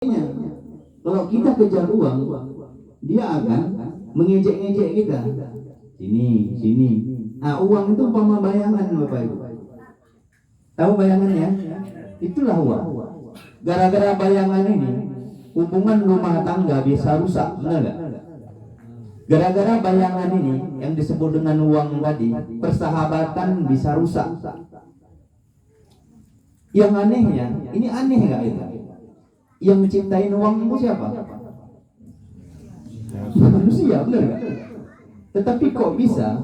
Kalau kita kejar uang, dia akan mengejek-ngejek kita. Sini, sini. Nah, uang itu umpama bayangan, Bapak Ibu. Tahu bayangannya? Itulah uang. Gara-gara bayangan ini, hubungan rumah tangga bisa rusak, benar nggak? Gara-gara bayangan ini, yang disebut dengan uang tadi, persahabatan bisa rusak. Yang anehnya, ini aneh nggak itu? Yang menciptain uang itu siapa? Manusia, benar nggak? Tetapi kok bisa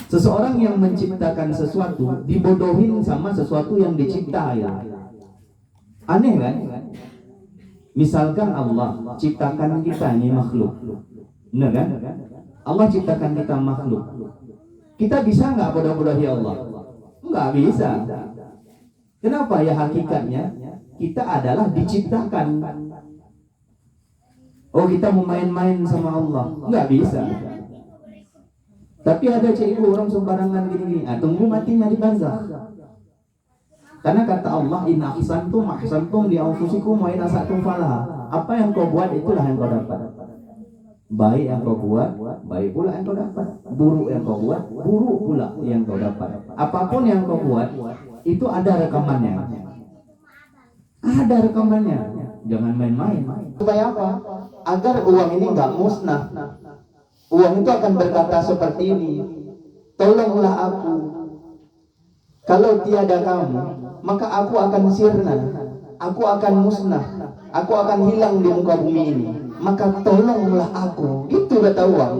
seseorang yang menciptakan sesuatu dibodohin sama sesuatu yang dicipta ya? Aneh kan? Misalkan Allah ciptakan kita ini makhluk, benar kan? Allah ciptakan kita makhluk. Kita bisa nggak bodoh-bodohi Allah? Nggak bisa. Kenapa ya? Hakikatnya kita adalah diciptakan. Oh, kita mau main-main sama Allah? Nggak bisa. Tapi ada cikgu orang sembarangan gini-gini. Tunggu matinya di barzakh. Karena kata Allah, in ahsantum ahsantum li anfusikum wa in asatum falah. Apa yang kau buat itulah yang kau dapat. Baik yang kau buat, baik pula yang kau dapat. Buruk yang kau buat, buruk pula yang kau dapat. Apapun yang kau buat, itu ada rekamannya. Ada rekamannya. Jangan main-main. Supaya apa? Agar uang ini nggak musnah. Uang itu akan berkata seperti ini, tolonglah aku. Kalau tiada kamu, maka aku akan sirna, aku akan musnah, aku akan hilang di muka bumi ini. Maka tolonglah aku. Itu kata uang.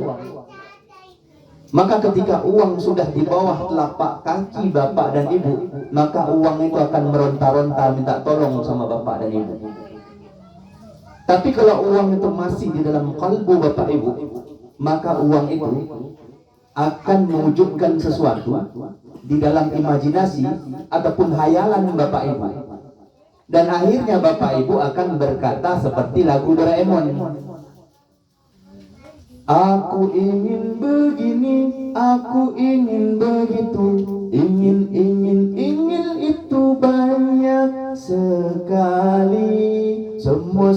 Maka ketika uang sudah di bawah telapak kaki bapak dan ibu, maka uang itu akan meronta-ronta minta tolong sama bapak dan ibu. Tapi kalau uang itu masih di dalam kalbu bapak ibu, maka uang itu akan mewujudkan sesuatu di dalam imajinasi ataupun hayalan bapak ibu. Dan akhirnya bapak ibu akan berkata seperti lagu Doraemon. Aku ingin begini, aku ingin begitu, ingin itu banyak sekali. Semua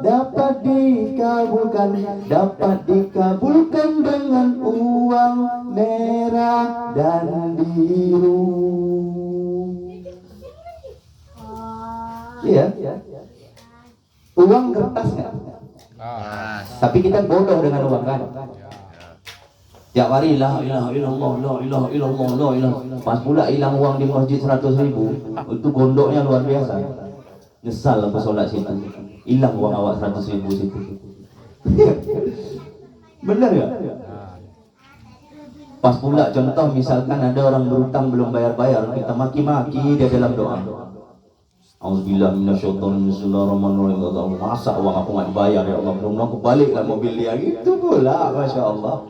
dapat dikabulkan dengan uang merah dan biru. Iya, uang kertas nggak? Tapi kita bodoh dengan uang kan? Ya wari la ilaha illallah, la ilaha illallah, la ilaha. Pas pula hilang uang di masjid 100.000, itu gondoknya luar biasa. Nyesal aku sholat situ, hilang uang awak 100.000 situ. Bener ya? Pas pula contoh misalkan ada orang berutang belum bayar-bayar, kita maki-maki dia dalam doa. Auzubillah minasyaitonir bismillahirrahmanirrahim. Masa uang aku nggak dibayar ya Allah, belum aku baliklah mobil dia gitu pula, masya Allah.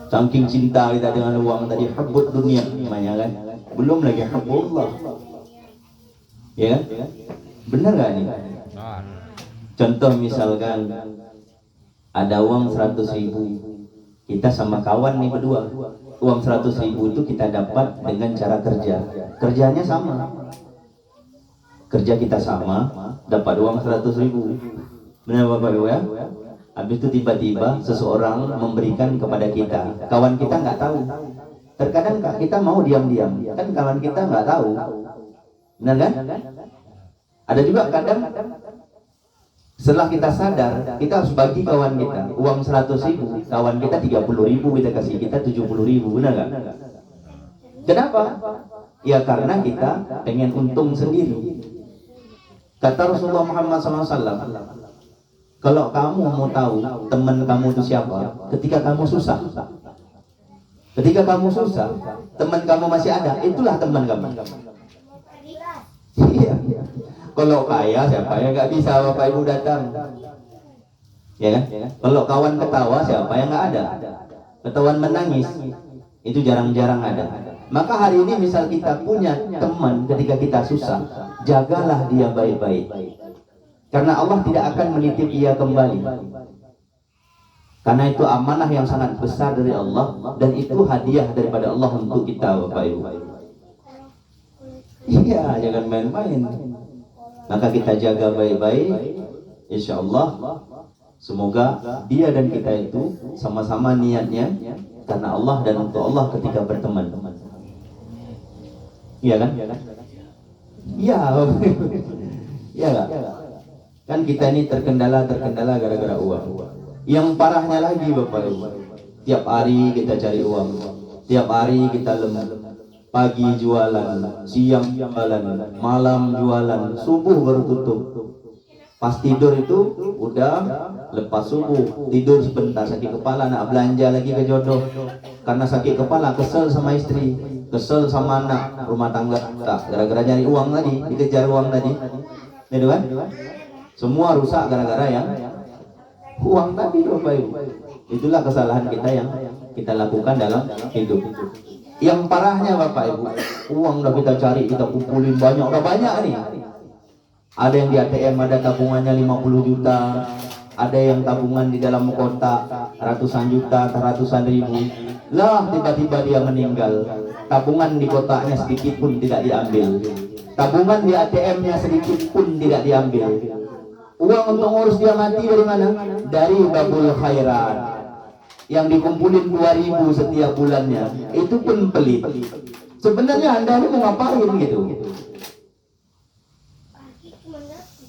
Saking cinta kita dengan uang tadi, hubbud dunia namanya kan, belum lagi hubbullah. Ya, benar nggak nih? Contoh misalkan ada uang 100.000, kita sama kawan nih berdua, uang 100.000 itu kita dapat dengan cara kerja, kerjanya sama, kerja kita sama, dapat uang 100.000, benar Bapak Ibu ya? Habis itu tiba-tiba seseorang memberikan kepada kita, kawan kita nggak tahu. Terkadang kita mau diam-diam, kan kawan kita nggak tahu. Benar kan? Ada juga kadang setelah kita sadar, kita harus bagi kawan kita uang 100.000, kawan kita 30.000 kita kasih, kita 70.000, benar kan? Kenapa? Ya karena kita pengen untung sendiri. Kata Rasulullah Muhammad SAW, kalau kamu mau tahu teman kamu itu siapa, ketika kamu susah. Ketika kamu susah, teman kamu masih ada, itulah teman kamu. Iya. Kalau kaya siapa yang nggak bisa Bapak Ibu datang, ya kan? Kalau kawan ketawa siapa yang nggak ada? Ketahuan menangis itu jarang-jarang ada. Maka hari ini misal kita punya teman ketika kita susah, jagalah dia baik-baik, karena Allah tidak akan menitip dia kembali. Karena itu amanah yang sangat besar dari Allah, dan itu hadiah daripada Allah untuk kita Bapak Ibu. Iya, jangan main-main. Maka kita jaga baik-baik, insya Allah semoga dia dan kita itu sama-sama niatnya karena Allah dan untuk Allah ketika berteman. Iya kan? Iya. Iya enggak? Kan kita ini terkendala gara-gara uang. Yang parahnya lagi Bapak Ibu, tiap hari kita cari uang, tiap hari kita lemah. Pagi jualan, siang jualan, malam jualan, subuh baru tutup. Pas tidur itu udah lepas subuh, tidur sebentar sakit kepala, nak belanja lagi ke jodoh. Karena sakit kepala, kesel sama istri, kesel sama anak, rumah tangga tak, gara-gara nyari uang tadi, dikejar uang tadi. Itu kan? Semua rusak gara-gara yang uang tadi, Bapak Ibu. Itulah kesalahan kita yang kita lakukan dalam hidup. Yang parahnya Bapak Ibu, uang udah kita cari, kita kumpulin banyak, udah banyak nih. Ada yang di ATM ada tabungannya 50 juta, ada yang tabungan di dalam kotak ratusan juta, ratusan ribu. Lah tiba-tiba dia meninggal, tabungan di kotaknya sedikit pun tidak diambil, tabungan di ATM-nya sedikit pun tidak diambil. Uang untuk ngurus dia mati dari mana? Dari babul khairat yang dikumpulin 2.000 setiap bulannya, itu pun pelit. Sebenarnya Anda ini mau ngapain gitu?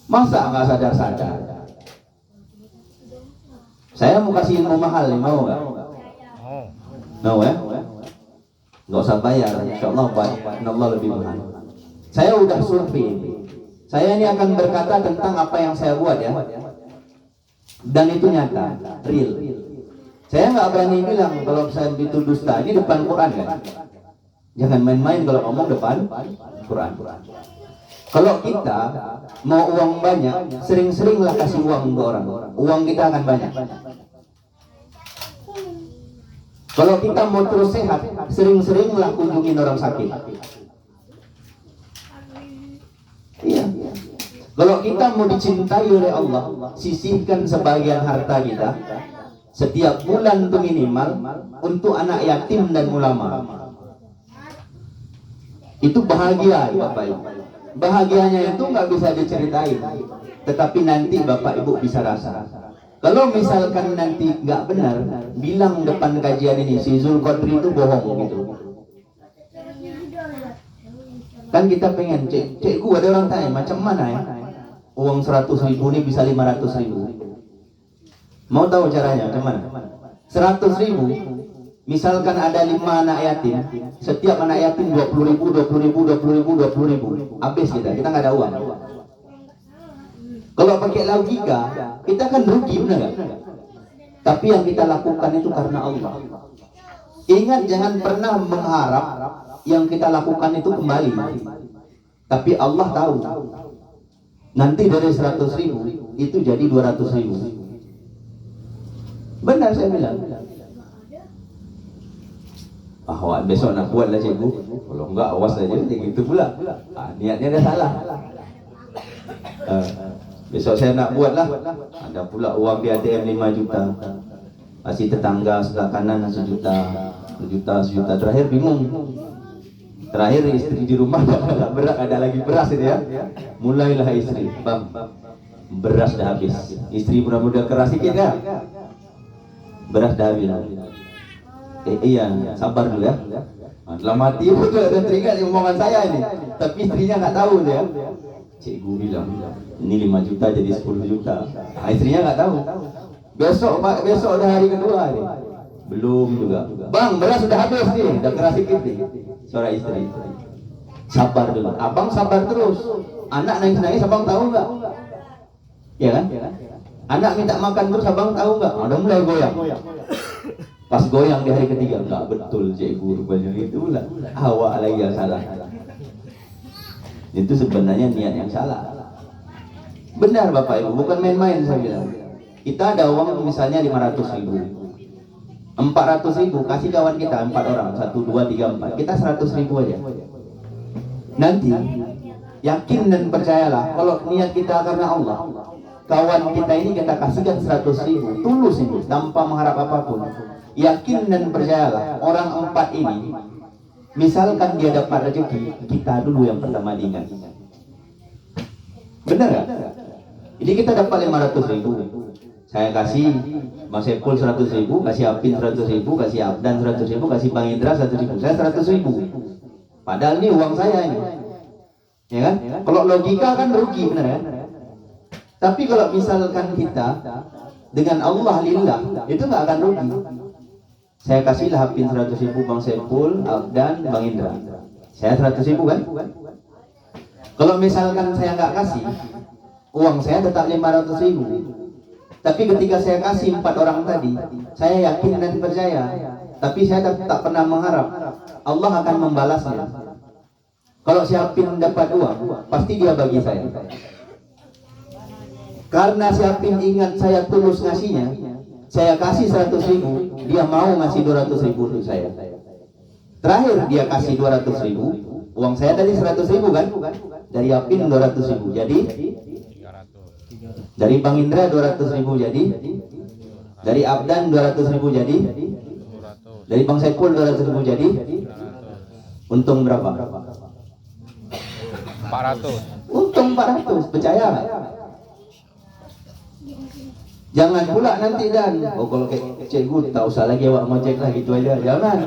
Masa nggak sadar-sadar? Saya mau kasih ilmu mahal nih, mau nggak? Mau ya? Nggak usah bayar, insya Allah Allah lebih mahal. Saya udah survei. Saya ini akan berkata tentang apa yang saya buat ya. Dan itu nyata, real. Saya nggak berani bilang kalau saya itu dusta. Ini depan Quran kan? Jangan main-main kalau ngomong depan Quran. Kalau kita mau uang banyak, sering-seringlah kasih uang ke orang. Uang kita akan banyak. Kalau kita mau terus sehat, sering-seringlah kunjungin orang sakit. Iya. Kalau kita mau dicintai oleh Allah, sisihkan sebagian harta kita setiap bulan itu minimal untuk anak yatim dan ulama. Itu bahagia Bapak Ibu. Bahagianya itu nggak bisa diceritain, tetapi nanti Bapak Ibu bisa rasa. Kalau misalkan nanti nggak benar, bilang depan kajian ini si Zulqadri itu bohong gitu. Kan kita pengen, cikgu ada orang tanya macam mana ya uang 100.000 ini bisa 500.000. Mau tahu caranya macam mana? 100.000, misalkan ada 5 anak yatim, setiap anak yatim 20.000, 20.000, 20.000, 20.000, habis kita nggak ada uang. Kalau pakai logika, kita kan rugi, benar nggak? Tapi yang kita lakukan itu karena Allah. Ingat, jangan pernah mengharap yang kita lakukan itu kembali. Tapi Allah tahu, nanti dari 100.000 itu jadi 200.000. Benar saya bilang. Wah, besok nak buat lah cikgu. Kalau enggak awas saja, gitu pula. Niatnya dah salah. Besok saya nak buat lah. Ada pula uang di ATM 5 juta. Kasih tetangga sebelah kanan 1 juta, 1 juta, 1 juta. Terakhir bingung. Terakhir istri di rumah ada lagi beras itu ya. Mulailah istri, bang, beras dah habis. Istri mudah-mudahan keras sikit ya. Beras dah habis. Iya, sabar dulu ya. Dalam hati betul ada teringat omongan saya ini. Tapi istrinya nggak tahu dia. Cikgu bilang, ini 5 juta jadi 10 juta. Istrinya nggak tahu. Besok udah hari kedua ini. Belum juga. Bang, beras sudah habis nih, udah keras sikit nih. Suara istri. Sabar dulu. Abang sabar terus. Anak nangis-nangis, abang tahu nggak? Ya kan? Anak minta makan terus, abang tahu nggak? Udah mulai goyang. Pas goyang di hari ketiga, enggak betul cikgu rupanya itu lah. Awak lagi yang salah. Itu sebenarnya niat yang salah. Benar Bapak Ibu, bukan main-main saya bilang. Kita ada uang misalnya 500.000, 400.000 kasih kawan kita 4 orang, 1, 2, 3, 4. Kita 100.000 aja. Nanti yakin dan percayalah, kalau niat kita karena Allah, kawan kita ini kita kasihkan 100.000, tulus ini, tanpa mengharap apapun. Yakin dan percayalah, orang 4 ini, misalkan dia dapat rezeki, kita dulu yang pertama diingat. Benar nggak? Ini kita dapat 500.000, saya kasih Bang Sepul 100.000, kasih Apin 100.000, kasih Abdan 100.000, kasih Bang Indra 100.000, saya 100.000. Padahal ini uang saya ini, ya kan? Kalau logika kan rugi, benar kan? Tapi kalau misalkan kita dengan Allah lillah, itu nggak akan rugi. Saya kasihlah Apin 100.000, Bang Sepul, Abdan, Bang Indra, saya 100.000 kan? Kalau misalkan saya nggak kasih, uang saya tetap 500.000. Tapi ketika saya kasih 4 orang tadi, saya yakin dan percaya. Tapi saya tak pernah mengharap Allah akan membalasnya. Kalau si Apin dapat uang, pasti dia bagi saya. Karena si Apin ingat saya tulus ngasihnya, saya kasih 100.000, dia mau ngasih 200.000 untuk saya. Terakhir dia kasih 200.000, uang saya tadi 100.000 kan? Dari Apin 200.000, jadi dari Bang Indra 200.000 jadi, dari Abdan 200.000 jadi, dari Bang Saipul 200.000 jadi, untung berapa? 400. Untung 400, percaya nggak? Jangan pula nanti dan, oh kalau kayak cikgu tak usah lagi awak ngojek lah gitu aja, jangan.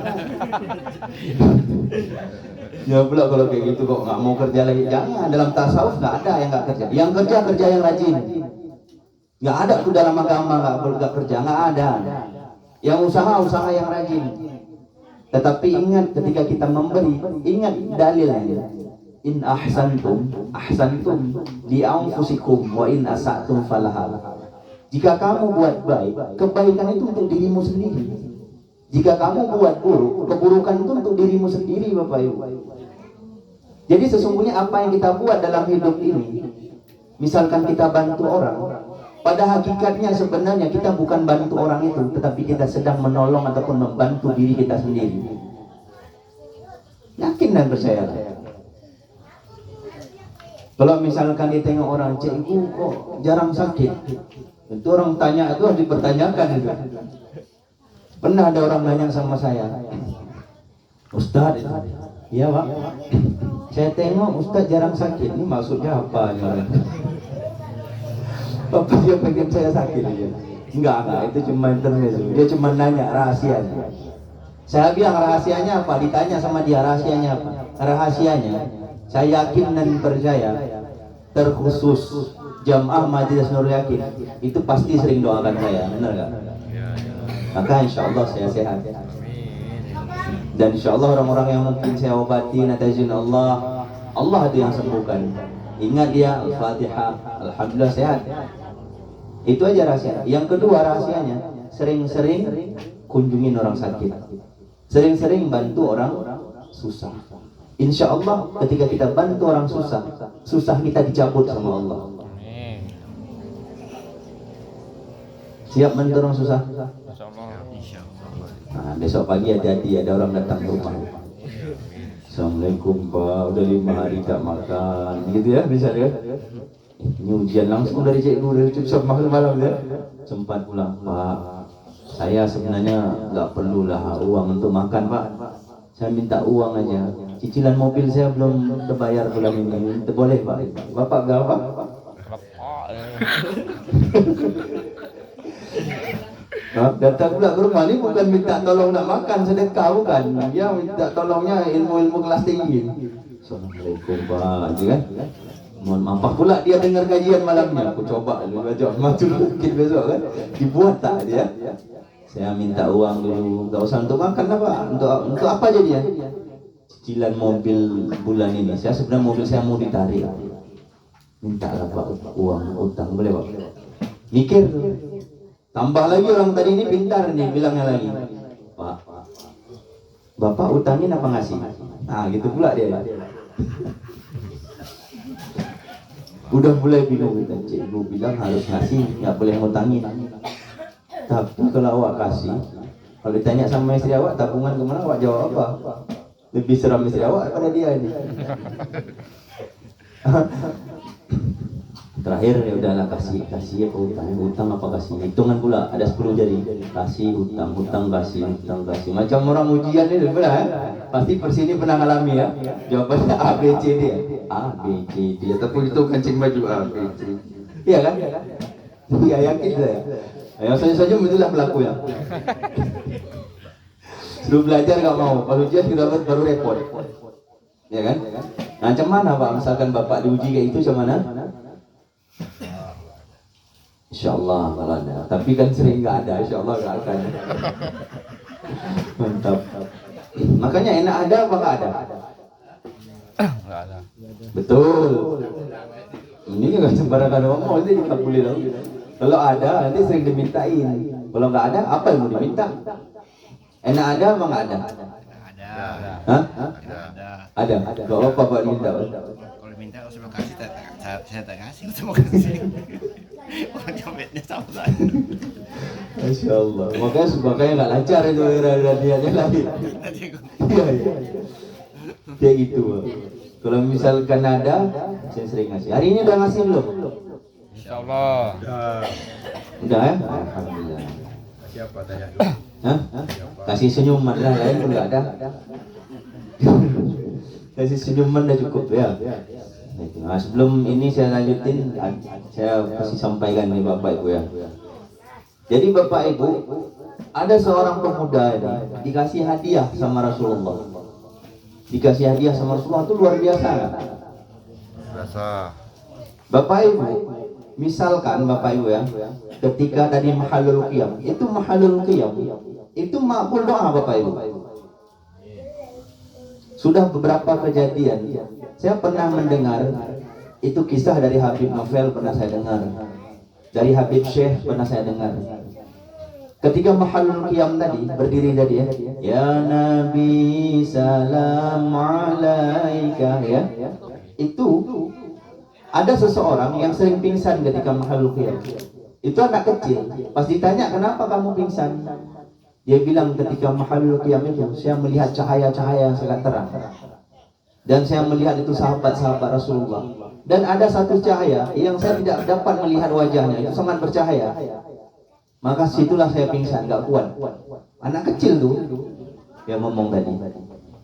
Ya pula kalau kayak gitu kok nggak mau kerja lagi, jangan. Dalam tasawuf nggak ada yang nggak kerja. Yang kerja yang rajin. Nggak ada tuh dalam agama nggak kerja, nggak ada. Yang usaha yang rajin. Tetapi ingat ketika kita memberi, ingat dalilnya. In ahsantum li anfusikum wa in asatum falaha. Jika kamu buat baik, kebaikan itu untuk dirimu sendiri. Jika kamu buat buruk, keburukan itu untuk dirimu sendiri, Bapak Ibu. Jadi sesungguhnya apa yang kita buat dalam hidup ini, misalkan kita bantu orang, pada hakikatnya sebenarnya kita bukan bantu orang itu, tetapi kita sedang menolong ataupun membantu diri kita sendiri. Yakin dan percaya. Kalau misalkan ditengok orang, cikgu kok jarang sakit, itu orang tanya itu harus dipertanyakan itu. Pernah ada orang nanya sama saya, Ustadz, iya Pak, saya tengok Ustadz jarang sakit, ini maksudnya apa? Apa dia pengen saya sakit aja? Enggak, itu cuma intermezzo. Dia cuma nanya rahasianya. Saya bilang rahasianya apa? Ditanya sama dia rahasianya apa? Rahasianya, saya yakin dan percaya, terkhusus Jamaah Majelis Nur Yakin itu pasti sering doakan saya, benar gak? Maka insya Allah saya sehat. Dan insya Allah orang-orang yang mungkin saya obati atas izin Allah, Allah itu yang sembuhkan. Ingat dia Al-Fatihah, Alhamdulillah sehat. Itu aja rahasia. Yang kedua rahasianya, sering-sering kunjungin orang sakit, sering-sering bantu orang susah. Insya Allah ketika kita bantu orang susah, susah kita dicabut sama Allah. Siap bantu orang susah? Nah, besok pagi hati-hati ada orang datang ke rumah. Assalamualaikum Pak, udah 5 hari tak makan, gitu ya, bisa ya? Ini ujian langsung dari cikgu dari malam ya. Sempat pulang, Pak, saya sebenarnya nggak perlulah uang untuk makan Pak. Saya minta uang aja. Cicilan mobil saya belum terbayar bulan ini. Boleh Pak? Bapak nggak apa? Datang pula ke rumah ini bukan minta tolong nak makan, sedekah bukan. Dia minta tolongnya ilmu-ilmu kelas tinggi. Assalamualaikum Pak, kan? Mohon maaf pula dia dengar kajian malamnya. Aku coba dulu baca maju mungkin besok kan. Dibuat tak dia? Saya minta uang dulu, nggak usah untuk makan apa? Untuk apa jadinya? Cicilan mobil bulan ini. Saya sebenarnya mobil saya mau ditarik. Minta lah Pak uang utang, boleh Pak? Mikir. Tambah lagi orang tadi ini pintar nih bilangnya lagi. Pak, Bapak utangin apa ngasih? Nah gitu pula dia. Udah mulai bingung kita, cikgu bilang harus ngasih, nggak boleh ngutangin. Tapi kalau awak kasih, kalau ditanya sama istri awak tabungan kemana, awak jawab apa? Lebih seram istri awak daripada dia ini. Terakhir ya udahlah kasih apa utang apa kasih, hitungan pula ada 10 jari, kasih utang kasih, macam orang ujian ini benar pasti persini pernah alami ya, jawabannya A B C D. A, B, C, D. Ataupun itu kancing baju A, B, C. Iya kan? Iya yakin saya. Yang saja itulah pelakunya. Suruh belajar nggak mau, kalau ujian kita baru repot. Ya kan? Nah, macam mana Pak? Misalkan Bapak diuji kayak itu macam mana? Insyaallah kalau ada. Tapi kan sering nggak ada, insyaallah nggak akan. Mantap. Makanya enak ada apa nggak ada? Nggak ada. Betul. Ini nggak sembarangan ngomong sih dikabulin dong. Kalau ada nanti sering dimintain. Kalau nggak ada apa yang mau diminta? Enak ada apa nggak ada? Ada. Hah? Ada. Ada. Gak apa Pak minta. Kalau minta kalau saya kasih, saya tak kasih, saya mau kasih. Orang nyobetnya sama saya. Masya Allah. Makanya nggak lancar itu radianya lagi. Iya iya. Kayak gitu. Kalau misalkan ada, saya sering ngasih. Hari ini udah ngasih belum? Insyaallah. Udah ya? Alhamdulillah. Siapa tanya? Hah? Kasih senyuman lah, lain pun nggak ada. Kasih senyuman udah cukup ya. Nah, sebelum ini saya lanjutin, saya kasih sampaikan nih Bapak Ibu ya. Jadi Bapak Ibu, ada seorang pemuda ini dikasih hadiah sama Rasulullah. Dikasih hadiah sama Rasulullah itu luar biasa kan? Biasa. Bapak Ibu, misalkan Bapak Ibu ya, ketika tadi mahalul qiyam, itu mahalul qiyam, itu makbul doa Bapak Ibu. Sudah beberapa kejadian, saya pernah mendengar itu kisah dari Habib Novel pernah saya dengar, dari Habib Syekh pernah saya dengar. Ketika mahalul qiyam tadi berdiri tadi ya Nabi salam alaika ya, itu ada seseorang yang sering pingsan ketika mahalul qiyam. Itu anak kecil. Pas ditanya kenapa kamu pingsan, dia bilang ketika mahalul qiyam itu saya melihat cahaya-cahaya yang sangat terang. Dan saya melihat itu sahabat-sahabat Rasulullah. Dan ada satu cahaya yang saya tidak dapat melihat wajahnya, itu sangat bercahaya. Maka situlah saya pingsan, gak kuat. Anak kecil tuh yang ngomong tadi.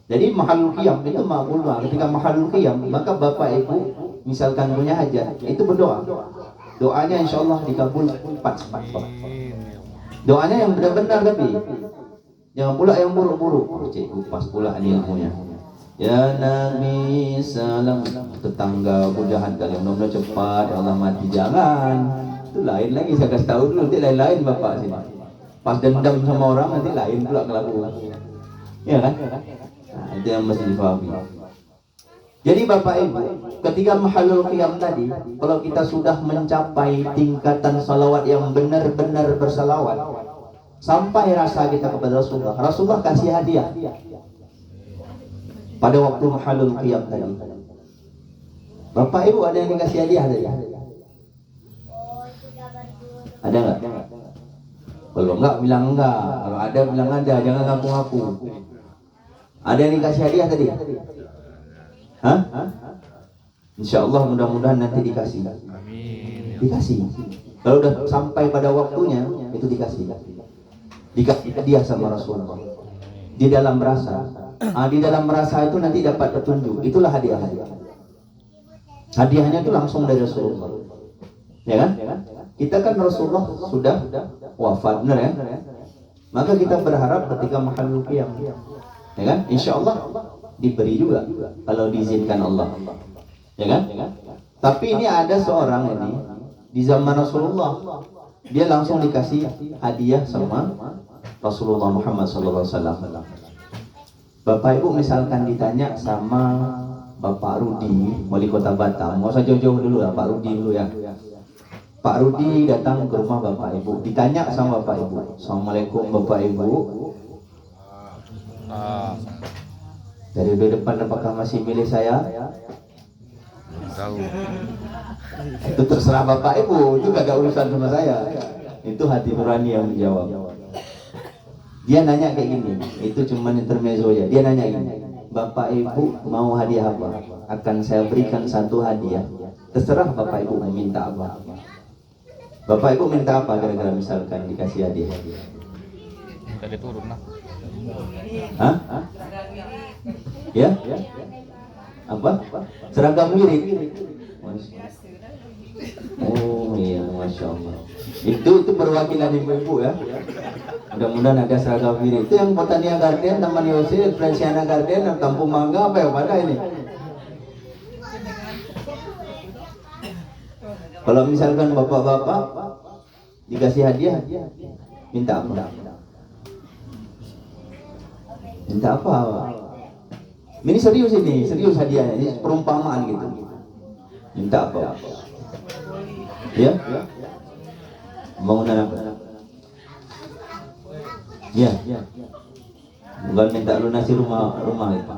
Jadi mahalul qiyam itu makbul doa. Ketika mahalul qiyam, maka Bapak Ibu misalkan punya hajat, itu berdoa. Doanya insya Allah dikabul cepat. Doanya yang benar-benar tapi jangan pula yang buruk-buruk. Cikgu pas pula ini ilmunya. Ya Nabi salam, tetangga jahat kali, mudah-mudahan cepat ya Allah mati. Jangan, itu lain lagi, saya kasih tahu dulu, nanti lain-lain Bapak sini. Pas dendam sama orang nanti lain pula kelakuan. Ya kan? Nah, itu yang mesti difahami. Jadi Bapak Ibu, ketika mahalul qiyam tadi, kalau kita sudah mencapai tingkatan salawat yang benar-benar bersalawat, sampai rasa kita kepada Rasulullah, Rasulullah kasih hadiah pada waktu mahalul qiyam tadi. Bapak Ibu ada yang dikasih hadiah tadi? Ada nggak? Kalau enggak bilang enggak, kalau ada bilang ada, jangan ngaku-ngaku. Ada yang dikasih hadiah tadi? Hah? Insya Allah mudah-mudahan nanti dikasih. Dikasih. Kalau udah sampai pada waktunya itu dikasih. Dikasih hadiah sama Rasulullah. Di dalam rasa. Di dalam rasa itu nanti dapat petunjuk. Itulah hadiah-hadiah. Hadiahnya itu langsung dari Rasulullah. Ya kan? Kita kan Rasulullah sudah wafat, benar ya? Maka kita berharap ketika mahalul qiyam, ya kan? Insya Allah diberi juga kalau diizinkan Allah, ya kan? Tapi ini ada seorang ini di zaman Rasulullah, dia langsung dikasih hadiah sama Rasulullah Muhammad SAW. Bapak Ibu misalkan ditanya sama Bapak Rudi, wali kota Batam, mau usah jauh-jauh dulu lah, Pak Rudi dulu ya. Pak Rudi datang ke rumah Bapak Ibu, ditanya sama Bapak Ibu, Assalamualaikum Bapak Ibu. Dari depan apakah masih milih saya? Tahu. Itu terserah Bapak Ibu, itu gak ada urusan sama saya. Itu hati nurani yang menjawab. Dia nanya kayak gini, itu cuma intermezzo ya. Dia nanya gini, Bapak Ibu mau hadiah apa? Akan saya berikan satu hadiah. Terserah Bapak Ibu meminta apa. Bapak Ibu minta apa kira-kira misalkan dikasih hadiah? Tadi turun lah. Hah? Ya? Apa? Seragam wirid. Oh iya, masya Allah. Itu perwakilan ibu-ibu ya. Mudah-mudahan ada seragam wirid. Itu yang Botania Garden, Taman Yosef, Franciana Garden, Kampung Mangga apa ya pada ini? Kalau misalkan bapak-bapak dikasih hadiah, minta apa? Minta apa? Ini serius hadiahnya, ini perumpamaan gitu. Minta apa? Ya? Bangunan apa? Ya. Bukan minta lunasi rumah itu.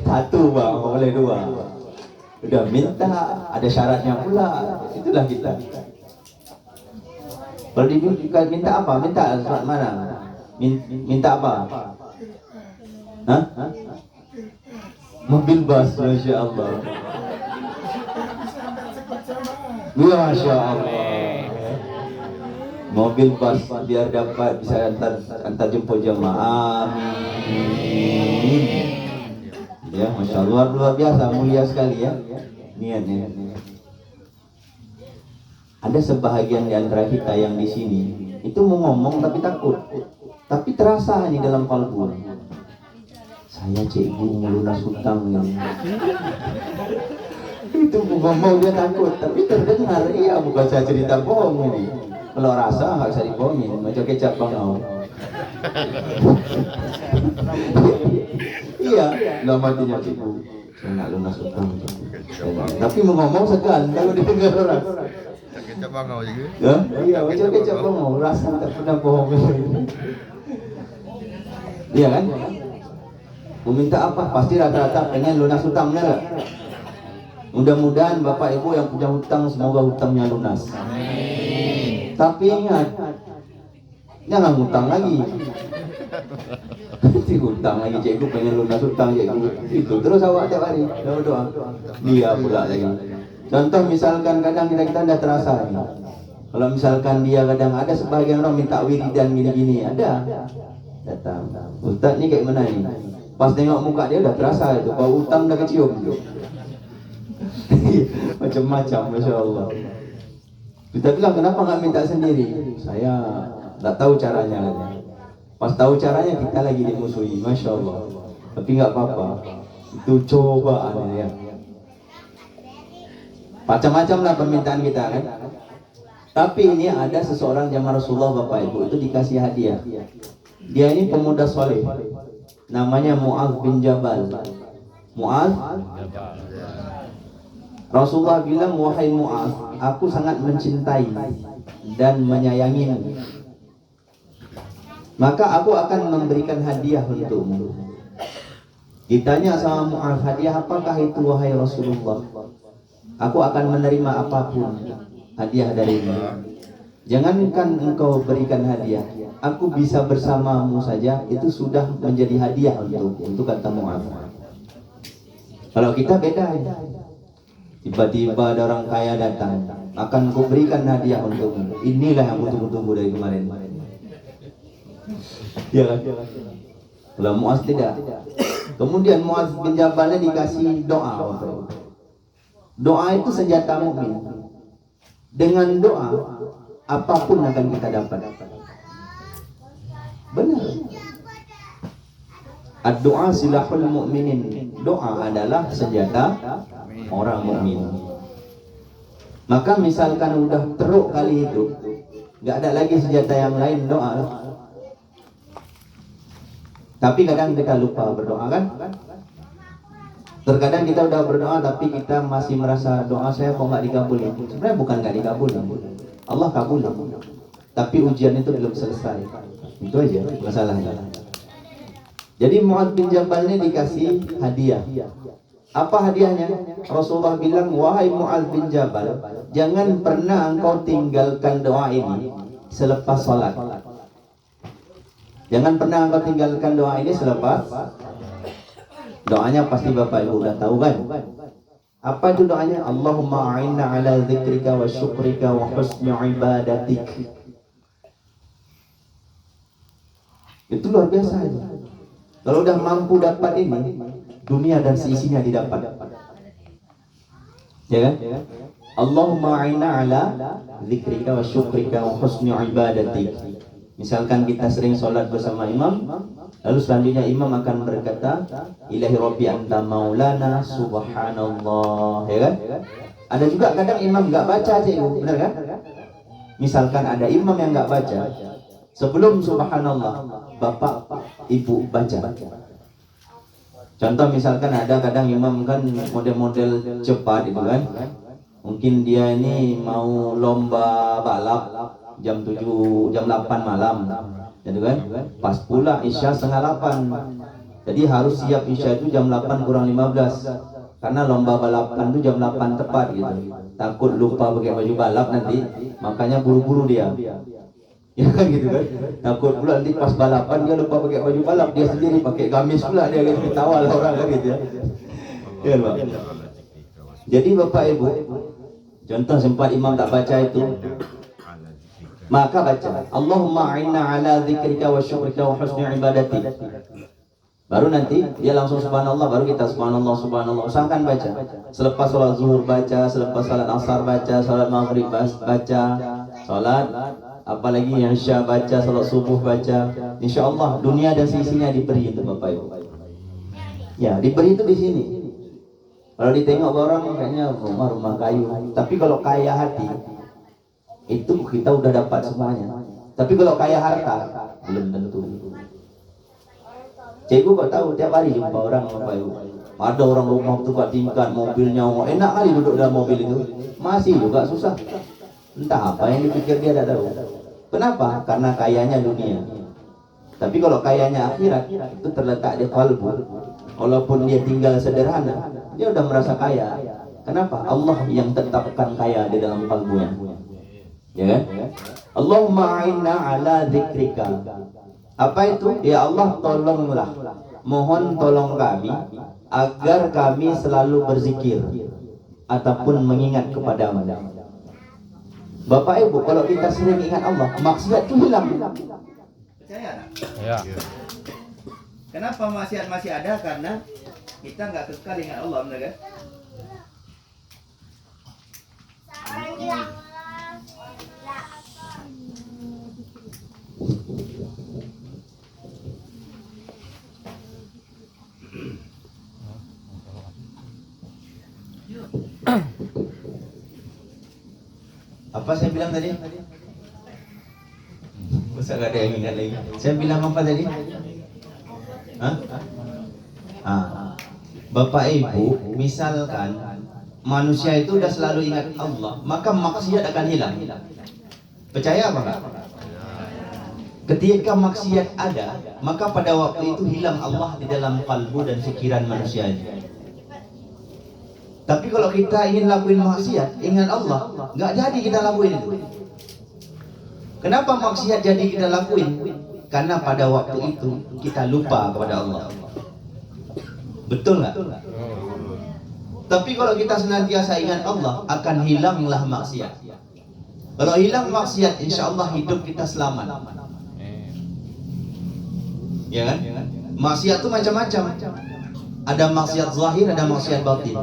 Satu bang, boleh dua. Udah minta, ada syaratnya pula. Itulah kita. Kalau dibuka minta apa? Minta surat mana? Minta apa? Hah? Mobil bas, masya Allah. Ya, masya Allah. Mobil bas biar dapat bisa antar jemput jemaah. Amin. Ya, masya Allah, luar biasa, mulia sekali ya. Niatnya. Ada sebahagian di antara kita yang di sini itu mau ngomong tapi takut, tapi terasa nih dalam kalbu. Saya cikgu melunas hutang yang itu ngomong dia takut, tapi terdengar. Iya, bukan saya cerita bohong ini. Kalau rasa nggak bisa dibohongin, macam kecap bangau. Iya, dalam hatinya cikgu, saya nggak lunas hutang. Tapi mau ngomong segan kalau didengar orang. Kecap bangau juga. Ya, iya, macam kecap bangau, rasa tak pernah bohong. Iya kan? Meminta apa? Pasti rata-rata pengen lunas hutangnya enggak? Mudah-mudahan Bapak Ibu yang punya hutang semoga hutangnya lunas. Amin. Tapi ingat, jangan hutang lagi. Nanti hutang lagi, cikgu pengen lunas hutang cikgu. Itu terus awak tiap hari doa. Dia pula lagi. Contoh misalkan kadang kita tidak terasa nih. Kalau misalkan dia kadang ada sebagian orang minta wiridan gini-gini, ada. Datang. Ustaz ni kayak mana ini? Pas tengok muka dia udah terasa itu, bau utang udah kecium. Macam-macam, masya Allah. Kita bilang kenapa nggak minta sendiri? Saya nggak tahu caranya. Pas tahu caranya kita lagi dimusuhi, masya Allah. Tapi nggak apa-apa. Itu cobaan ya. Macam-macam lah permintaan kita kan. Tapi ini ada seseorang zaman Rasulullah Bapak Ibu itu dikasih hadiah. Dia ini pemuda soleh. Namanya Mu'adz bin Jabal. Mu'adz. Rasulullah bilang, wahai Mu'adz, aku sangat mencintai dan menyayangimu. Maka aku akan memberikan hadiah untukmu. Ditanya sama Mu'adz, hadiah apakah itu wahai Rasulullah? Aku akan menerima apapun hadiah darimu. Jangankan engkau berikan hadiah, aku bisa bersamamu saja itu sudah menjadi hadiah untukku. Itu kata Mu'adz. Kalau kita beda ya. Tiba-tiba ada orang kaya datang, akan kuberikan hadiah untukmu. Inilah yang tunggu-tunggu dari kemarin. Ya kan? Kalau Mu'adz tidak. Kemudian Mu'adz bin Jabalnya dikasih doa. Doa itu senjata mukmin. Dengan doa apapun akan kita dapat. Benar. Ad-doa silahul mu'minin. Doa adalah senjata orang mukmin. Maka misalkan udah teruk kali itu, nggak ada lagi senjata yang lain, doa. Tapi kadang kita lupa berdoa kan? Terkadang kita udah berdoa tapi kita masih merasa doa saya kok nggak dikabulin. Sebenarnya bukan nggak dikabulin, Allah kabulin. Tapi ujian itu belum selesai. Itu aja masalahnya. Jadi Mu'adz bin Jabal ini dikasih hadiah. Apa hadiahnya? Rasulullah bilang, wahai Mu'adz bin Jabal, jangan pernah engkau tinggalkan doa ini selepas sholat. Jangan pernah engkau tinggalkan doa ini selepas. Doanya pasti Bapak Ibu udah tahu kan? Apa itu doanya? Allahumma a'inna ala dzikrika wa syukrika wa husni ibadatik. Itu luar biasa aja. Kalau udah mampu dapat ini, dunia dan seisinya didapat. Ya kan? Allahumma a'inna ala zikrika wa syukrika wa husni ibadatik. Misalkan kita sering sholat bersama imam, lalu selanjutnya imam akan berkata, Ilahi Rabbi anta maulana subhanallah, ya kan? Ada juga kadang imam nggak baca aja itu, benar kan? Misalkan ada imam yang nggak baca, sebelum subhanallah, bapak, ibu baca. Contoh misalkan ada kadang imam kan model-model cepat itu kan, mungkin dia ini mau lomba balap jam 7, jam 8 malam, gitu kan? Pas pula Isya setengah 8. Jadi harus siap Isya itu jam 8 kurang 15. Karena lomba balapan itu jam 8 tepat gitu. Takut lupa pakai baju balap nanti, makanya buru-buru dia. Ya kan gitu kan? Takut pula nanti pas balapan dia lupa pakai baju balap, dia sendiri pakai gamis pula, dia kan ketawa lah orang kan gitu ya. Ya Pak. Jadi Bapak Ibu, contoh sempat imam tak baca itu, maka baca Allahumma a'inna ala dzikrika wa syukrika wa husni ibadati. Baru nanti dia langsung subhanallah, baru kita subhanallah subhanallah. Usahakan baca. Selepas sholat zuhur baca, selepas sholat asar baca, sholat maghrib baca, sholat apalagi yang isya baca, sholat subuh baca. Insya Allah dunia dan seisinya diberi untuk Bapak Ibu. Ya, diberi itu di sini. Kalau ditengok orang kayaknya rumah kayu. Tapi kalau kaya hati, itu kita udah dapat semuanya. Tapi kalau kaya harta, belum tentu. Cikgu kok tahu tiap hari jumpa orang Bapak Ibu. Ada orang rumah tukar tingkat, mobilnya enak kali duduk dalam mobil itu. Masih juga susah. Entah apa yang dipikir dia tidak tahu. Kenapa? Karena kayanya dunia. Tapi kalau kayanya akhirat, itu terletak di kalbu. Walaupun dia tinggal sederhana, dia udah merasa kaya. Kenapa? Allah yang tetapkan kaya di dalam kalbunya. Ya kan? Allahumma a'inna ala dzikrika. Apa itu? Ya Allah tolonglah, mohon tolong kami agar kami selalu berzikir ataupun mengingat kepadamu. Bapak Ibu, kalau kita sering ingat Allah, maksiat itu hilang. Percaya tak? Ya. Kenapa maksiat masih ada? Karena kita nggak kekal ingat Allah, benar kan? Apa saya bilang tadi? Masa gak ada yang ingat lagi? Saya bilang apa tadi? Hah? Bapak Ibu, misalkan manusia itu udah selalu ingat Allah, maka maksiat akan hilang. Percaya apa enggak? Ketika maksiat ada, maka pada waktu itu hilang Allah di dalam kalbu dan pikiran manusia itu. Tapi kalau kita ingin lakuin maksiat, ingat Allah, nggak jadi kita lakuin itu. Kenapa maksiat jadi kita lakuin? Karena pada waktu itu kita lupa kepada Allah. Betul nggak? Tapi kalau kita senantiasa ingat Allah, akan hilanglah maksiat. Kalau hilang maksiat, insya Allah hidup kita selamat. Ya kan? Maksiat itu macam-macam. Ada maksiat zahir, ada maksiat batin.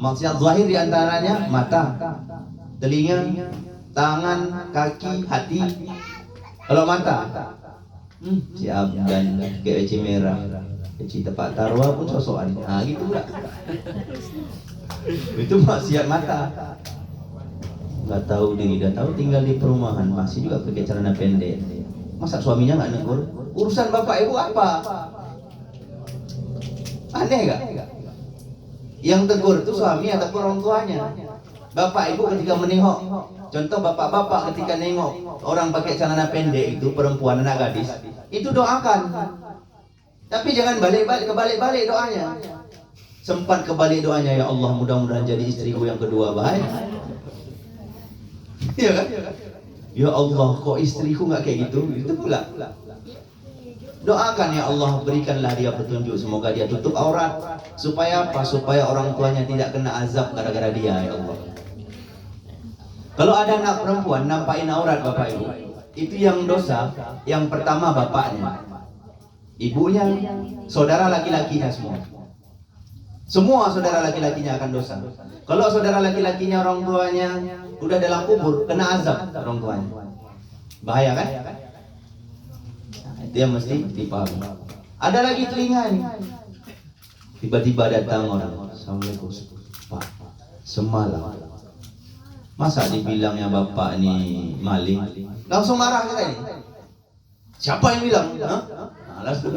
Maksiat zahir diantaranya mata, telinga, tangan, kaki, hati. Kalau mata, si Abdan, kayak eci merah, eci tepat tarwa pun sosokan. Nah gitu pula. Itu maksiat mata. Nggak tahu diri, nggak tahu tinggal di perumahan, masih juga pakai celana pendek. Masa suaminya nggak negur? Urusan bapak ibu apa? Aneh gak? Yang tegur itu suami ataupun orang tuanya. Bapak ibu ketika menengok, contoh bapak-bapak ketika nengok orang pakai celana pendek itu, perempuan anak gadis, itu doakan. Tapi jangan kebalik-balik doanya. Sempat kebalik doanya, ya Allah mudah-mudahan jadi istriku yang kedua baik. Iya kan? Ya Allah kok istriku nggak kayak gitu? Itu pula. Doakan ya Allah, berikanlah dia petunjuk, semoga dia tutup aurat. Supaya apa? Supaya orang tuanya tidak kena azab gara-gara dia, ya Allah. Kalau ada anak perempuan nampain aurat bapak ibu, itu yang dosa. Yang pertama bapaknya, ibunya, saudara laki-lakinya semua. Semua saudara laki-lakinya akan dosa. Kalau saudara laki-lakinya orang tuanya udah dalam kubur, kena azab orang tuanya. Bahaya kan? Nah, itu yang mesti dipahami. Ada lagi telinga nih. Tiba-tiba datang orang, Assalamualaikum Pak, semalam masa dibilangnya bapak ini maling? Langsung marah kita ini. Siapa yang bilang? Hah? Nah, langsung,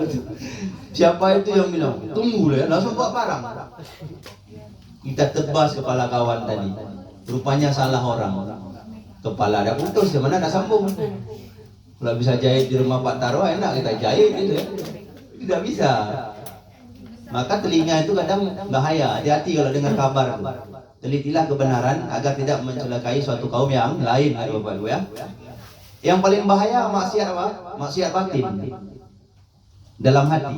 siapa itu yang bilang? Tunggu ya, langsung bawa barang. Kita tebas kepala kawan tadi. Rupanya salah orang. Kepala ada putus, mana ada sambung. Kalau bisa jahit di rumah Pak Taro, enak kita jahit gitu ya. Tidak bisa. Maka telinga itu kadang bahaya. Hati-hati kalau dengar kabar. Telitilah kebenaran agar tidak mencelakai suatu kaum yang lain, Bapak Ibu ya. Yang paling bahaya maksiat apa? Maksiat batin dalam hati.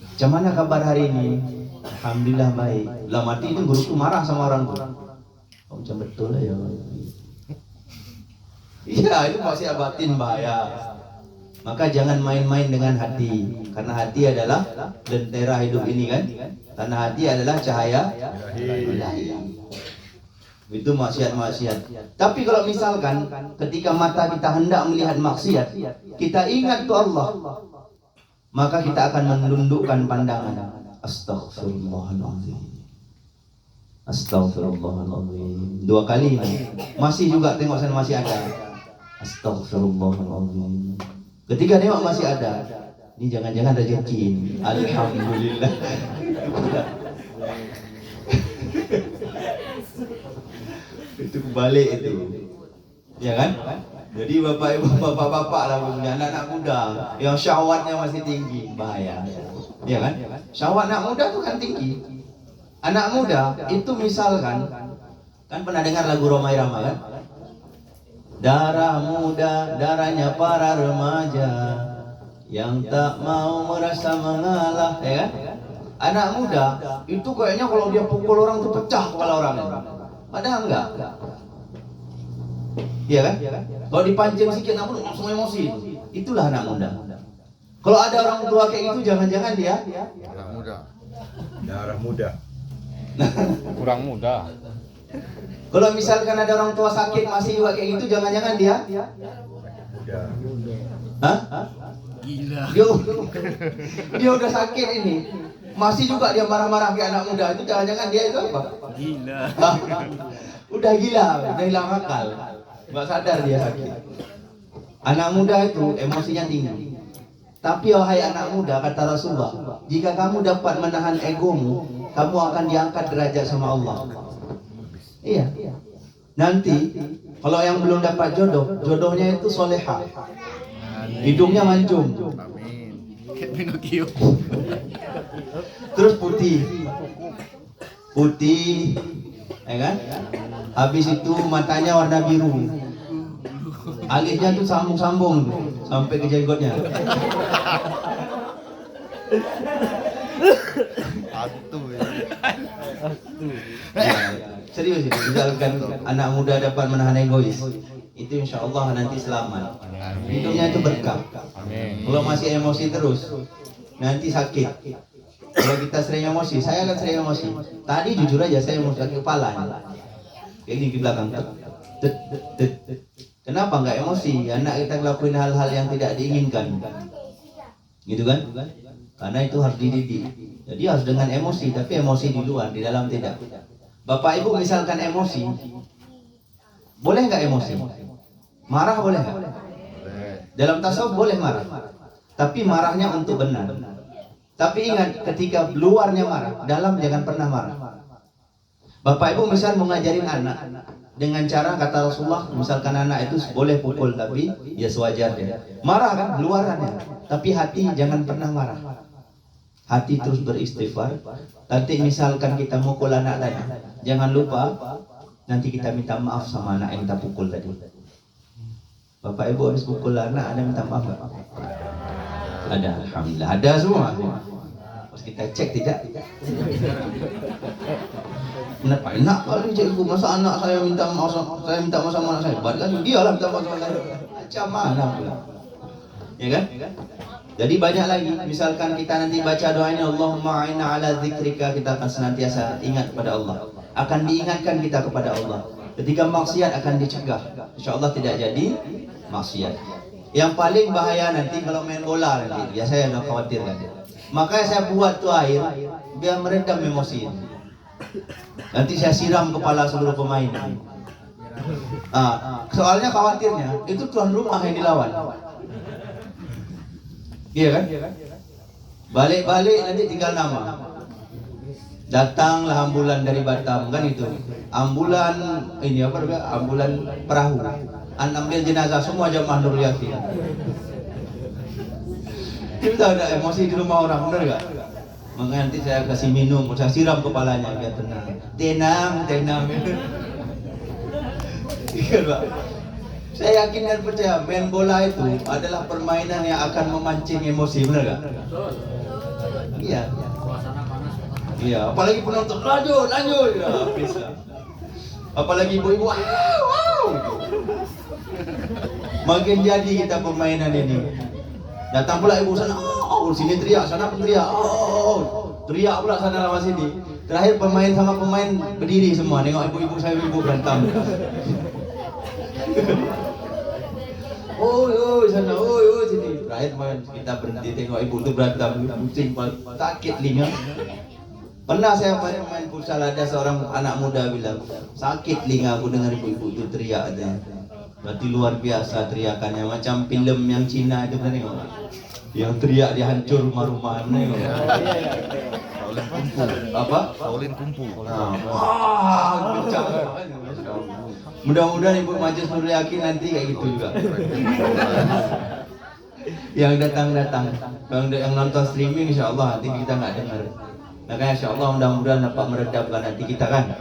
Macam mana kabar hari ini? Alhamdulillah baik. Dalam hati itu guru itu marah sama orang tua. Oh, macam betul lah ya. Iya, itu maksiat batin bahaya. Maka jangan main-main dengan hati, karena hati adalah lentera hidup ini kan. Karena hati adalah cahaya ilahi. Itu maksiat-maksiat. Tapi kalau misalkan ketika mata kita hendak melihat maksiat, kita ingat tuh Allah, maka kita akan menundukkan pandangan. Astaghfirullahaladzim. Astaghfirullahaladzim. 2 kali masih juga tengok sana masih ada. Astaghfirullahaladzim. Ketika nengok masih ada, ini jangan-jangan rezeki ini. Alhamdulillah. Itu kebalik itu, ya kan? Jadi bapak ibu, bapak-bapak lah punya anak-anak muda yang syahwatnya masih tinggi, bahaya, ya kan? Syahwat anak muda tuh kan tinggi. Anak muda itu misalkan, kan pernah dengar lagu Romai Rama kan? Darah muda, darahnya para remaja yang tak mau merasa mengalah, ya kan? Anak muda itu kayaknya kalau dia pukul orang tuh pecah kepala orangnya. Padahal enggak. Iya kan? Kalau dipancing sedikit namun langsung emosi. Itulah anak muda. Kalau ada orang tua kayak gitu, jangan-jangan dia Anak muda. Darah muda. Kurang muda. Kalau misalkan ada orang tua sakit masih juga kayak gitu, jangan-jangan dia Muda. hah? Gila. Dia udah sakit ini, masih juga dia marah-marah kayak anak muda. Itu jangan-jangan dia itu apa? Gila. Udah gila, udah hilang akal, nggak sadar dia sakit. Anak muda itu emosinya tinggi. Tapi wahai anak muda, kata Rasulullah, jika kamu dapat menahan egomu, kamu akan diangkat derajat sama Allah. Iya. Nanti kalau yang belum dapat jodoh, jodohnya itu soleha, hidungnya mancung, Amin. Kayak Pinocchio. terus putih, ya kan? Habis itu matanya warna biru, alisnya tuh sambung-sambung sampai ke jenggotnya. Hantu ya. Ya, serius itu, misalkan anak muda dapat menahan egois, itu insya Allah nanti selamat. Hidupnya itu berkah. Kalau masih emosi terus, nanti sakit. Kalau kita sering emosi, saya kan sering emosi. Tadi jujur aja saya emosi sakit kepala. Kayak gini di belakang. Kenapa nggak emosi? Anak kita ngelakuin hal-hal yang tidak diinginkan, gitu kan? Karena itu harus dididik. Jadi harus dengan emosi, tapi emosi di luar, di dalam tidak. Bapak Ibu misalkan emosi, boleh nggak emosi? Marah boleh nggak? Dalam tasawuf boleh marah, tapi marahnya untuk benar. Tapi ingat, ketika luarnya marah, dalam jangan pernah marah. Bapak Ibu misal mau ngajarin anak dengan cara kata Rasulullah, misalkan anak itu boleh pukul tapi ya sewajarnya. Marah kan luarannya, tapi hati jangan pernah marah. Hati terus beristighfar. Nanti misalkan kita mukul anak tadi, jangan lupa nanti kita minta maaf sama anak yang kita pukul tadi. Bapak Ibu habis pukul anak, ada minta maaf nggak? Ada, alhamdulillah ada semua. Pas kita cek tidak. Kenapa enak kali cikgu, masa anak saya minta maaf sama anak saya? Buat lagi dia lah minta maaf sama saya. Macam mana pula? Ya kan? Jadi banyak lagi, misalkan kita nanti baca doa ini, Allahumma a'inna ala dzikrika, kita akan senantiasa ingat kepada Allah. Akan diingatkan kita kepada Allah. Ketika maksiat akan dicegah. InsyaAllah tidak jadi maksiat. Yang paling bahaya nanti kalau main bola nanti, ya saya nggak khawatirkan. Makanya saya buat tuh air biar meredam emosi. Nanti saya siram kepala seluruh pemain. Soalnya khawatirnya itu tuan rumah yang dilawan. Iya kan? Balik-balik nanti tinggal nama. Datanglah ambulan dari Batam, kan itu. Ambulan ini apa juga? Ambulan perahu. Ambil jenazah semua jamaah Nurul Yakin. Kita ada emosi di rumah orang, benar gak? Makanya nanti saya kasih minum, saya siram kepalanya biar tenang. Tenang. Iya Pak. Saya yakin dan percaya main bola itu adalah permainan yang akan memancing emosi, benar gak? Iya. Iya, apalagi penonton lanjut, ya habis lah. Apalagi ibu-ibu, wow. Makin jadi kita permainan ini. Datang pula ibu sana, sini teriak, sana pun teriak, teriak pula sana lawan sini. Terakhir pemain sama pemain berdiri semua, nengok ibu-ibu saya ibu berantem. Sana, sini. Terakhir kita berhenti tengok ibu itu berantem, pusing, sakit telinga. Pernah saya main futsal, ada seorang anak muda bilang, sakit telinga aku dengar ibu-ibu itu teriak aja. Berarti luar biasa teriakannya, macam film yang Cina itu kan tengok. Yang teriak dia hancur rumah-rumahan tengok. Shaolin Kungfu. Apa? Shaolin Kungfu. Pecah. Mudah-mudahan Ibu Majelis Nurul Yakin nanti kayak gitu juga. Yang datang-datang, yang nonton streaming insya-Allah nanti kita nggak dengar. Makanya insya-Allah mudah-mudahan dapat meredamkan hati kita kan.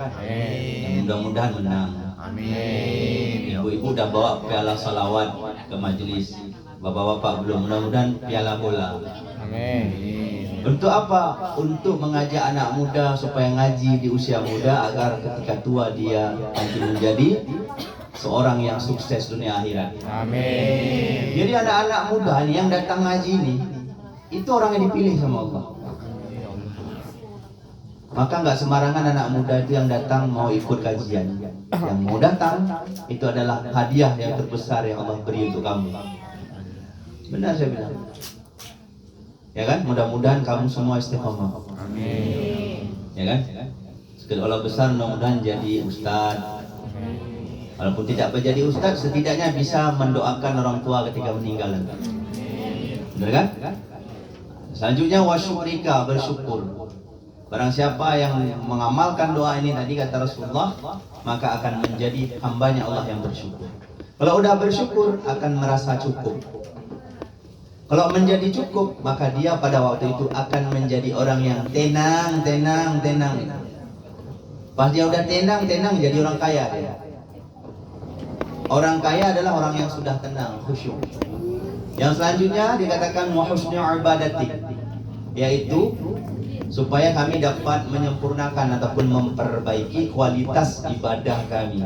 Mudah-mudahan menang. Amin. Ibu-ibu udah bawa piala salawat ke majelis. Bapak-bapak belum, mudah-mudahan piala bola. Amin. Untuk apa? Untuk mengajak anak muda supaya ngaji di usia muda agar ketika tua dia nanti menjadi seorang yang sukses dunia akhirat. Amin. Jadi anak-anak muda nih yang datang ngaji ini, itu orang yang dipilih sama Allah. Maka nggak sembarangan anak muda itu yang datang mau ikut kajian. Yang mau datang itu adalah hadiah yang terbesar yang Allah beri untuk kamu. Benar saya bilang. Ya kan? Mudah-mudahan kamu semua istiqomah. Amin. Ya kan? Sekali Allah besar mudah-mudahan jadi ustaz. Walaupun tidak menjadi ustaz, setidaknya bisa mendoakan orang tua ketika meninggal. Benar kan? Selanjutnya wasyukrika, bersyukur. Barang siapa yang mengamalkan doa ini tadi kata Rasulullah, maka akan menjadi hambanya Allah yang bersyukur. Kalau udah bersyukur akan merasa cukup. Kalau menjadi cukup, maka dia pada waktu itu akan menjadi orang yang tenang. Pas dia udah tenang jadi orang kaya dia. Orang kaya adalah orang yang sudah tenang, khusyuk. Yang selanjutnya dikatakan wa husni ibadati, yaitu supaya kami dapat menyempurnakan ataupun memperbaiki kualitas ibadah kami.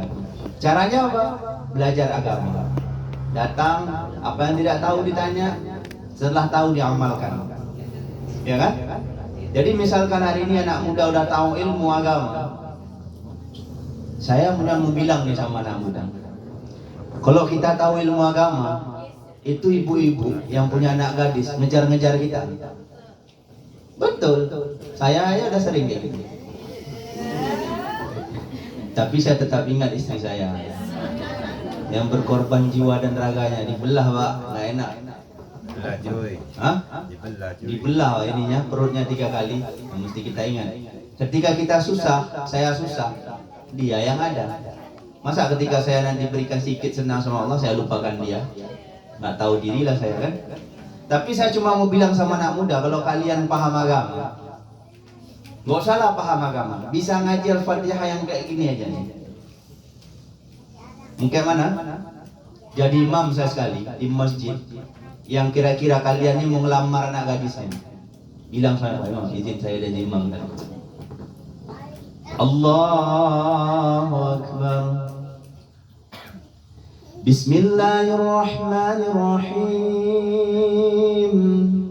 Caranya apa? Belajar agama. Datang, apa yang tidak tahu ditanya, setelah tahu diamalkan. Ya kan? Jadi misalkan hari ini anak muda udah tahu ilmu agama, saya mudah mau bilang nih sama anak muda, kalau kita tahu ilmu agama, itu ibu-ibu yang punya anak gadis ngejar-ngejar kita. Betul, saya udah sering kayak gitu. Tapi saya tetap ingat istri saya yang berkorban jiwa dan raganya, dibelah Pak, nggak enak. Dibelah cuy. Hah? Dibelah cuy. Dibelah ininya, perutnya 3 kali. Mesti kita ingat. Ketika kita susah, saya susah, dia yang ada. Masa ketika saya nanti berikan sedikit senang sama Allah, saya lupakan dia? Nggak tahu diri lah saya kan. Tapi saya cuma mau bilang sama anak muda, kalau kalian paham agama, nggak salah paham agama, bisa ngaji Al-Fatihah yang kayak gini aja nih. Mungkin mana? Jadi imam saya sekali di masjid, yang kira-kira kalian ini mau ngelamar anak gadisnya, bilang saya, Imam, izin saya jadi imam kan. Allahu Akbar. Bismillahirrahmanirrahim.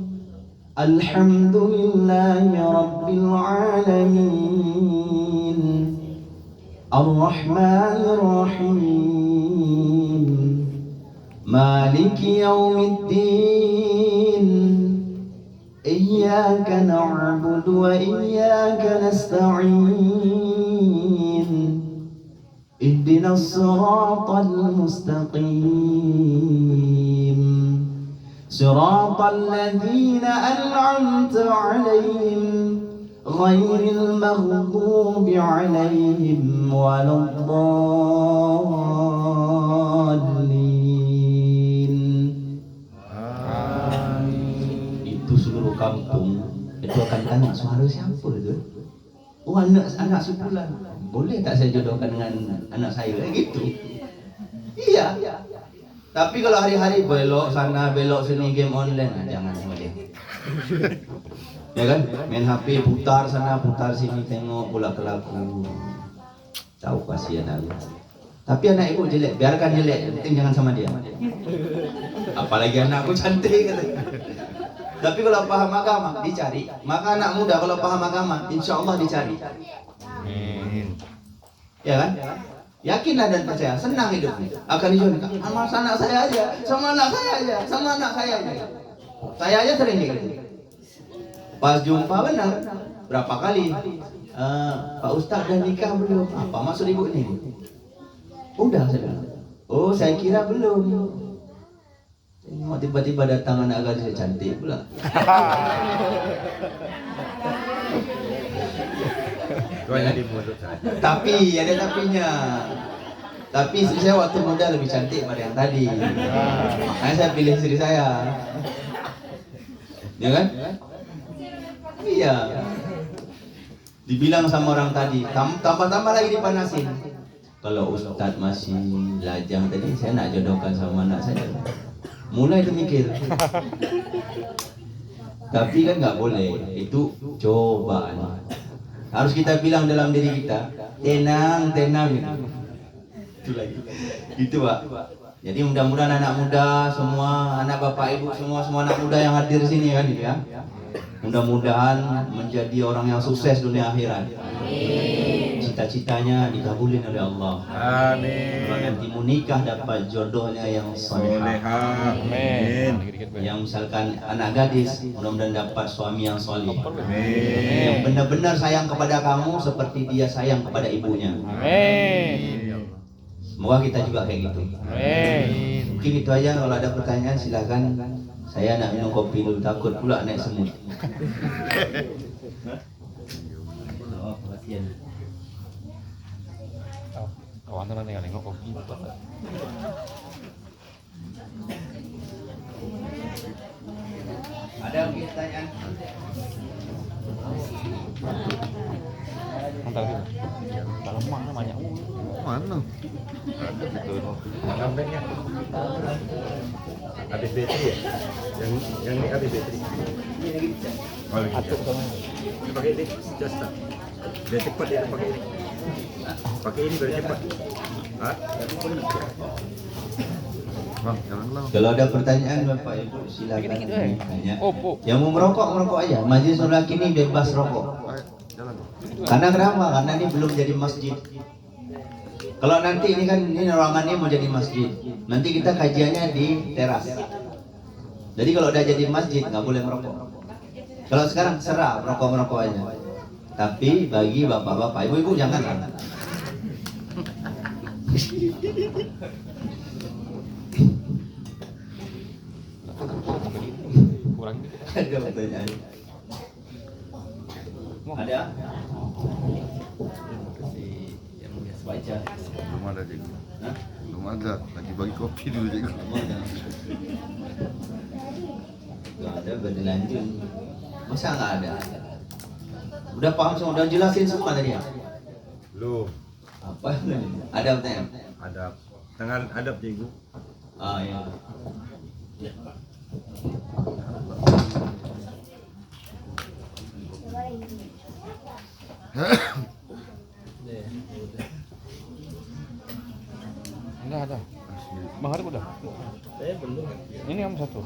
Alhamdulillahi Rabbil Alamin Ar-Rahmanir Rahim Maliki Yawmiddin Iyyaka na'budu wa iyyaka nasta'in Ihdinas siratal mustaqim Siratal ladzina an'amta 'alaihim ghairil maghdubi 'alaihim waladdallin. Itu seluruh kampung itu akan tanya suara siapa itu? Oh, anak sebulan. Boleh tak saya jodohkan dengan anak saya? Gitu. Iya. Tapi kalau hari-hari belok sana, belok sini, game online, jangan sama dia. Ya kan? Main HP, putar sana, putar sini, tengok pula kelaku. Tahu kasihan aku. Tapi anak ibu jelek, biarkan jelek, penting jangan sama dia. Apalagi anakku cantik kata. Tapi kalau paham agama, dicari. Maka anak muda kalau paham agama, insya Allah dicari. Amin. Ya kan? Yakinlah dan percaya, senang hidupnya. Akan dijodohkan sama anak saya aja, sama anak saya aja, sama anak saya aja. Saya aja sering gitu. Pas jumpa benar, berapa kali? Pak Ustadz dah nikah belum? Apa maksud ibu ini? Udah saya bilang. Oh, saya kira belum. Mau tiba-tiba datang anak gadis cantik pula. Tapi ada tapinya. Tapi istri saya waktu muda lebih cantik pada yang tadi. Makanya saya pilih istri saya. Ya kan? Iya. Dibilang sama orang tadi, tambah-tambah lagi dipanasin. Kalau Ustadz masih lajang tadi, saya nak jodohkan sama anak saya. Mulai itu mikir. Tapi kan nggak boleh. Itu cobaan. Harus kita bilang dalam diri kita, tenang, tenang. Itu lagi. Itu Pak. Jadi mudah-mudahan anak muda semua, anak bapak ibu semua anak muda yang hadir di sini kan gitu ya. Mudah-mudahan menjadi orang yang sukses dunia akhirat. Cita-citanya dikabulin oleh Allah. Amin. Kalau nanti mau nikah dapat jodohnya yang soleh. Amin. Yang misalkan anak gadis, mudah-mudahan dapat suami yang soleh. Amin. Yang benar-benar sayang kepada kamu seperti dia sayang kepada ibunya. Amin. Semoga kita juga kayak gitu. Amin. Mungkin itu aja. Kalau ada pertanyaan silakan. Saya nak minum kopi dulu, takut pula naik semut. Oh, perhatian. Kawan tuh nanti nengok kopi. Ada pertanyaan? Mantap sih. Dalam mana banyak. Mana? Ada gitu. Lambengnya. Habis bateri ya? Yang ini habis bateri. Oh, iya. Atuk sama. Pakai ini, just tak. Biar cepat dia pakai ini. Pakai ini biar cepat. Hah? Bang, jangan lah. Kalau ada pertanyaan Bapak Ibu silakan tanya. Oh. Yang mau merokok aja. Majelis Nurul ini bebas rokok. Ayo, jalan. Karena kenapa? Karena ini belum jadi masjid. Kalau nanti ini kan ini ruangannya mau jadi masjid. Nanti kita kajiannya di teras. Jadi kalau udah jadi masjid nggak boleh merokok. Kalau sekarang serah merokok aja. Tapi bagi bapak-bapak, ibu-ibu jangan. Kurang dikit. Ada pertanyaan? Ada? Yang biasa baca. Belum ada cikgu. Hah? Belum ada. Lagi bagi kopi dulu cikgu. Gak ada berlanjut. Masa nggak ada? Udah paham semua, udah jelasin semua tadi ya? Belum. Apa? Ada pertanyaan? Adab. Tangan adab cikgu. Ah ya. Enggak ada. Bang Harif udah? Saya belum. Ini yang satu.